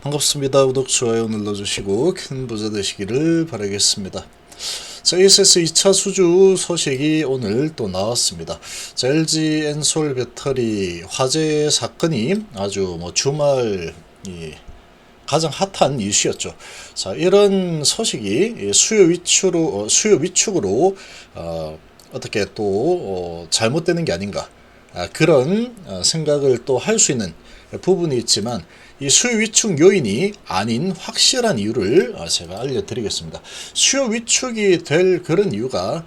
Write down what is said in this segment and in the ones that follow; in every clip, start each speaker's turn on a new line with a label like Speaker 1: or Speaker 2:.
Speaker 1: 반갑습니다. 구독, 좋아요 눌러주시고 큰 부자 되시기를 바라겠습니다. 자, ESS 2차 수주 소식이 오늘 또 나왔습니다. 자, LG 엔솔 배터리 화재 사건이 아주 주말 가장 핫한 이슈였죠. 자, 이런 소식이 수요 위축으로 어떻게 또 잘못되는 게 아닌가, 그런 생각을 또 할 수 있는 부분이 있지만, 이 수요 위축 요인이 아닌 확실한 이유를 제가 알려드리겠습니다. 수요 위축이 될 그런 이유가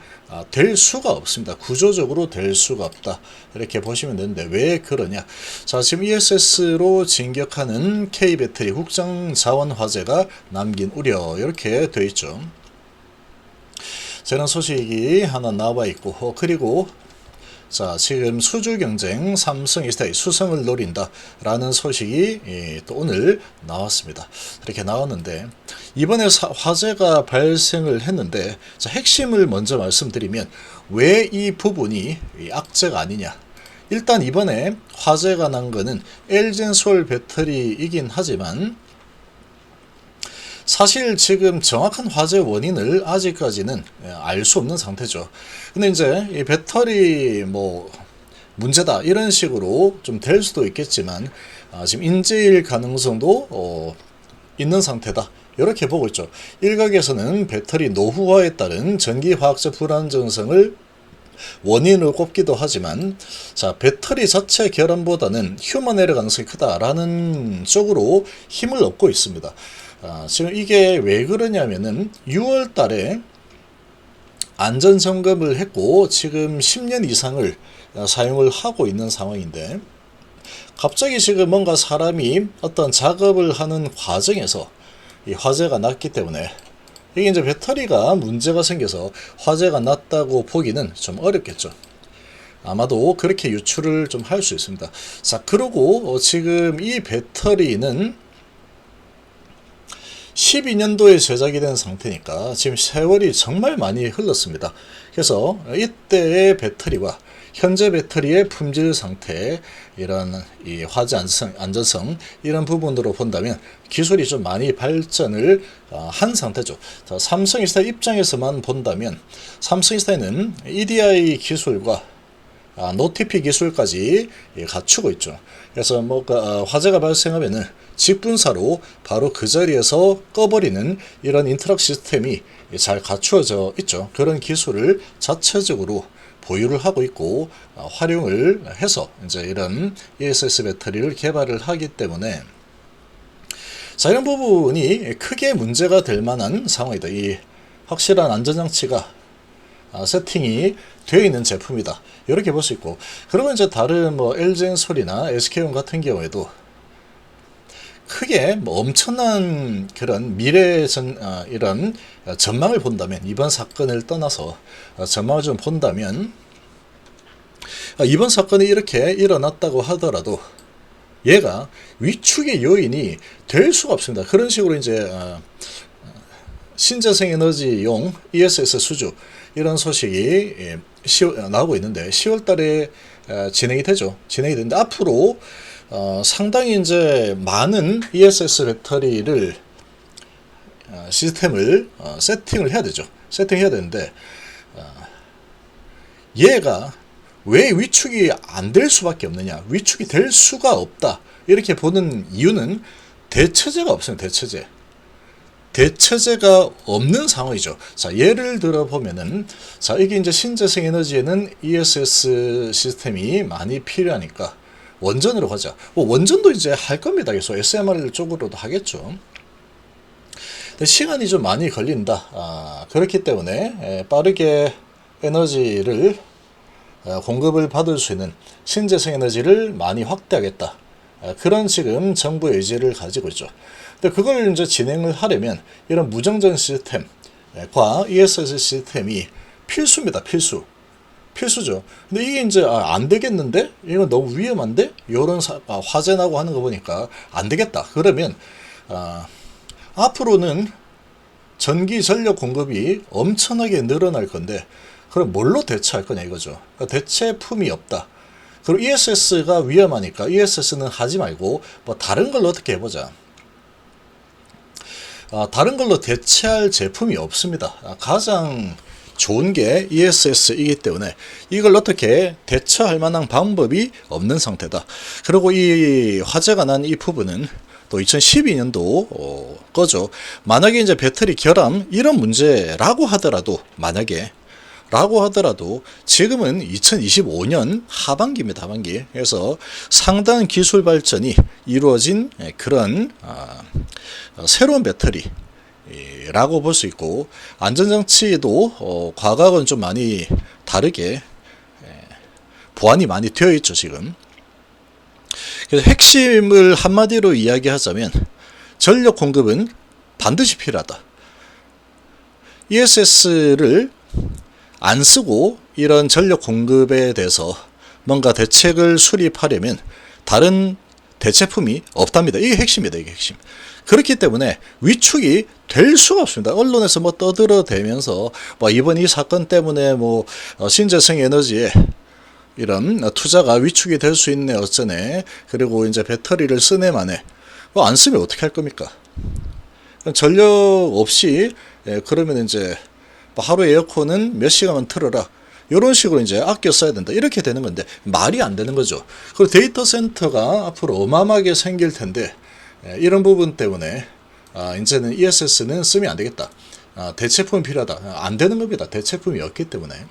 Speaker 1: 될 수가 없습니다. 구조적으로 될 수가 없다, 이렇게 보시면 되는데, 왜 그러냐. 자, 지금 ESS로 진격하는 K배터리 국정자원 화재가 남긴 우려, 이렇게 되어 있죠. 저런 소식이 하나 나와 있고, 그리고 자, 지금 수주 경쟁 삼성 SDI 수성을 노린다 라는 소식이 또 오늘 나왔습니다. 이렇게 나왔는데, 이번에 화재가 발생을 했는데, 자, 핵심을 먼저 말씀드리면 왜 이 부분이 악재가 아니냐. 일단 이번에 화재가 난 거는 LG엔솔 배터리이긴 하지만, 사실 지금 정확한 화재 원인을 아직까지는 알 수 없는 상태죠. 근데 이제 이 배터리 문제다 이런 식으로 좀 될 수도 있겠지만, 지금 인재일 가능성도 있는 상태다, 이렇게 보고 있죠. 일각에서는 배터리 노후화에 따른 전기화학적 불안정성을 원인으로 꼽기도 하지만, 자, 배터리 자체 결함보다는 휴먼 에러 가능성이 크다라는 쪽으로 힘을 얻고 있습니다. 지금 이게 왜 그러냐면은 6월 달에 안전 점검을 했고 지금 10년 이상을 사용을 하고 있는 상황인데, 갑자기 지금 뭔가 사람이 어떤 작업을 하는 과정에서 이 화재가 났기 때문에, 이게 이제 배터리가 문제가 생겨서 화재가 났다고 보기는 좀 어렵겠죠. 아마도 그렇게 유출을 좀 할 수 있습니다. 자, 그리고 지금 이 배터리는 12년도에 제작이 된 상태니까 지금 세월이 정말 많이 흘렀습니다. 그래서 이때의 배터리와 현재 배터리의 품질 상태, 이런 이 화재 안전성 이런 부분으로 본다면 기술이 좀 많이 발전을 한 상태죠. 자, 삼성 SDI 입장에서만 본다면, 삼성 SDI는 EDI 기술과 노티피 기술까지 갖추고 있죠. 그래서 화재가 발생하면은 직분사로 바로 그 자리에서 꺼버리는 이런 인터럭 시스템이 잘 갖추어져 있죠. 그런 기술을 자체적으로 보유를 하고 있고 활용을 해서 이제 이런 ESS 배터리를 개발을 하기 때문에, 자, 이런 부분이 크게 문제가 될 만한 상황이다. 이 확실한 안전장치가 세팅이 되어 있는 제품이다, 이렇게 볼 수 있고, 그리고 이제 다른 LG엔솔이나 SK온 같은 경우에도 크게 엄청난 그런 이런 전망을 본다면, 이번 사건을 떠나서 전망을 좀 본다면, 이번 사건이 이렇게 일어났다고 하더라도 얘가 위축의 요인이 될 수가 없습니다. 그런 식으로 이제 신재생에너지용 ESS 수주 이런 소식이 나오고 있는데, 10월 달에 진행이 되는데, 앞으로 상당히 이제 많은 ESS 배터리를 시스템을 세팅을 해야 되죠. 세팅해야 되는데, 얘가 왜 위축이 안 될 수밖에 없느냐, 위축이 될 수가 없다, 이렇게 보는 이유는 대체제가 없습니다. 대체제가 없는 상황이죠. 자, 예를 들어 보면은, 자, 이게 이제 신재생 에너지에는 ESS 시스템이 많이 필요하니까 원전으로 가자. 원전도 이제 할 겁니다. 그래서 SMR 쪽으로도 하겠죠. 근데 시간이 좀 많이 걸린다. 그렇기 때문에 빠르게 에너지를 공급을 받을 수 있는 신재생 에너지를 많이 확대하겠다. 그런 지금 정부의 의지를 가지고 있죠. 근데 그걸 이제 진행을 하려면 이런 무정전 시스템과 ESS 시스템이 필수입니다. 필수죠. 근데 이게 이제 안 되겠는데? 이건 너무 위험한데? 이런 화재 나고 하는 거 보니까 안 되겠다. 그러면 앞으로는 전기 전력 공급이 엄청나게 늘어날 건데, 그럼 뭘로 대체할 거냐 이거죠. 그러니까 대체품이 없다. 그리고 ESS가 위험하니까 ESS는 하지 말고 다른 걸로 어떻게 해보자. 다른 걸로 대체할 제품이 없습니다. 가장 좋은 게 ESS이기 때문에 이걸 어떻게 대처할 만한 방법이 없는 상태다. 그리고 이 화재가 난 이 부분은 또 2012년도 거죠. 만약에 이제 배터리 결함 이런 문제라고 하더라도 지금은 2025년 하반기입니다. 하반기. 그래서 상당한 기술 발전이 이루어진 그런 새로운 배터리 라고 볼 수 있고, 안전장치도 과거하고는 좀 많이 다르게 보완이 많이 되어 있죠. 지금. 그래서 핵심을 한마디로 이야기하자면 전력 공급은 반드시 필요하다. ESS를 안 쓰고 이런 전력 공급에 대해서 뭔가 대책을 수립하려면 다른 대체품이 없답니다. 이게 핵심이다. 이게 핵심. 그렇기 때문에 위축이 될 수가 없습니다. 언론에서 뭐 떠들어대면서 뭐 이번 이 사건 때문에 뭐 신재생 에너지에 이런 투자가 위축이 될 수 있네 어쩌네, 그리고 이제 배터리를 쓰네 마네, 뭐 안 쓰면 어떻게 할 겁니까? 전력 없이 그러면 이제 하루 에어컨은 몇 시간만 틀어라, 이런 식으로 이제 아껴 써야 된다, 이렇게 되는 건데 말이 안 되는 거죠. 그리고 데이터 센터가 앞으로 어마어마하게 생길 텐데 이런 부분 때문에 이제는 ESS는 쓰면 안 되겠다, 대체품이 필요하다, 안 되는 겁니다. 대체품이 없기 때문에.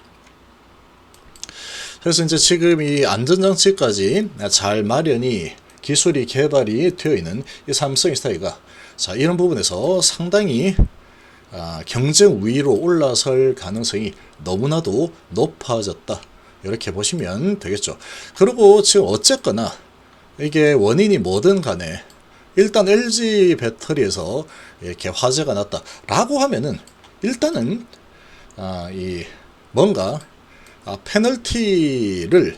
Speaker 1: 그래서 이제 지금 이 안전장치까지 잘 마련이 기술이 개발이 되어 있는 이 삼성 SDI가 이런 부분에서 상당히 경쟁 우위로 올라설 가능성이 너무나도 높아졌다, 이렇게 보시면 되겠죠. 그리고 지금 어쨌거나 이게 원인이 뭐든 간에 일단 LG 배터리에서 이렇게 화재가 났다라고 하면은 일단은 이 뭔가 페널티를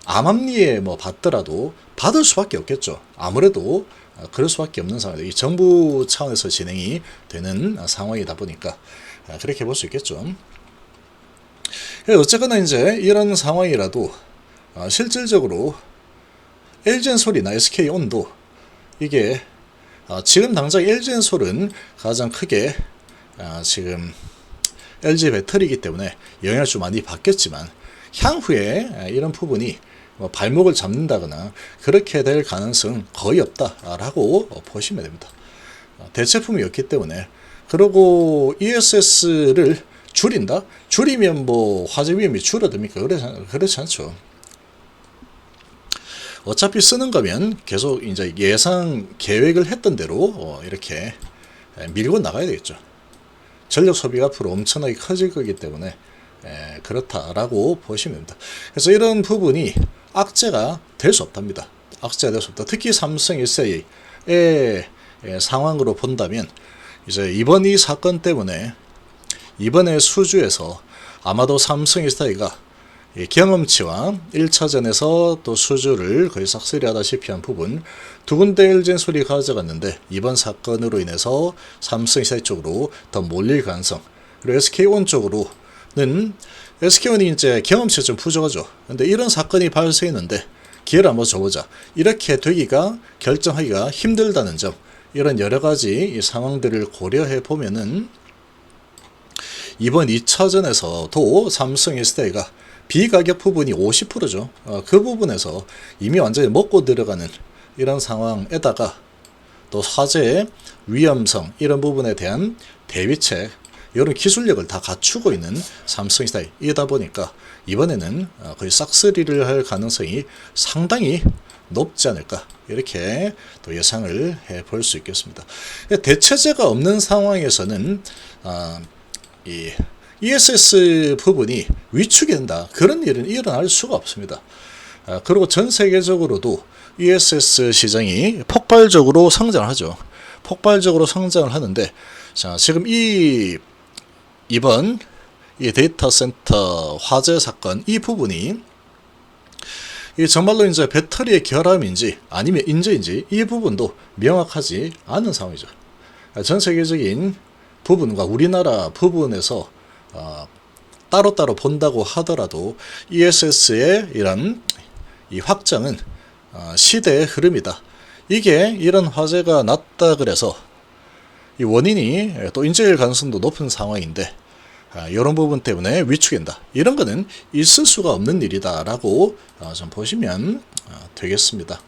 Speaker 1: 암암리에 뭐 받더라도 받을 수밖에 없겠죠. 아무래도 그럴 수밖에 없는 상황이다. 이 정부 차원에서 진행이 되는 상황이다 보니까 그렇게 볼 수 있겠죠. 어쨌거나 이제 이런 상황이라도 실질적으로 LG엔솔이나 SK온도 이게 지금 당장 LG엔솔은 가장 크게 지금 LG 배터리이기 때문에 영향을 좀 많이 받겠지만 향후에 이런 부분이 발목을 잡는다거나 그렇게 될 가능성은 거의 없다라고 보시면 됩니다. 대체품이 없기 때문에. 그리고 ESS를 줄인다? 줄이면 뭐 화재 위험이 줄어듭니까? 그렇지 않죠. 어차피 쓰는 거면 계속 이제 예상 계획을 했던 대로 이렇게 밀고 나가야 되겠죠. 전력 소비가 앞으로 엄청나게 커질 거기 때문에 그렇다라고 보시면 됩니다. 그래서 이런 부분이 악재가 될 수 없답니다. 악재가 될 수 없다. 특히 삼성 SDI의 상황으로 본다면 이제 이번 이 사건 때문에 이번에 수주에서 아마도 삼성 SDI가 경험치와 1차전에서 또 수주를 거의 싹쓸이하다시피 한 부분 두 군데 LG엔솔이 가져갔는데 이번 사건으로 인해서 삼성 SDI 쪽으로 더 몰릴 가능성, 그리고 SK온 쪽으로는 SK온이 이제 경험치가 좀 부족하죠. 근데 이런 사건이 발생했는데 기회를 한번 줘보자, 이렇게 되기가 결정하기가 힘들다는 점, 이런 여러 가지 상황들을 고려해 보면은 이번 2차전에서도 삼성 SDI가 비가격 부분이 50%죠. 그 부분에서 이미 완전히 먹고 들어가는 이런 상황에다가 또 화재의 위험성 이런 부분에 대한 대비책, 이런 기술력을 다 갖추고 있는 삼성 SDI이다 보니까 이번에는 거의 싹쓸이를 할 가능성이 상당히 높지 않을까, 이렇게 또 예상을 해볼 수 있겠습니다. 대체제가 없는 상황에서는 이 ESS 부분이 위축이 된다, 그런 일은 일어날 수가 없습니다. 그리고 전 세계적으로도 ESS 시장이 폭발적으로 성장을 하죠. 폭발적으로 성장을 하는데, 지금 이번 이 데이터 센터 화재 사건 이 부분이 정말로 이제 배터리의 결함인지 아니면 인재인지 이 부분도 명확하지 않은 상황이죠. 전 세계적인 부분과 우리나라 부분에서 따로따로 본다고 하더라도 ESS의 이런 이 확장은 시대의 흐름이다. 이게 이런 화재가 났다 그래서 이 원인이 또 인재일 가능성도 높은 상황인데 이런 부분 때문에 위축된다. 이런 거는 있을 수가 없는 일이다라고 좀 보시면 되겠습니다.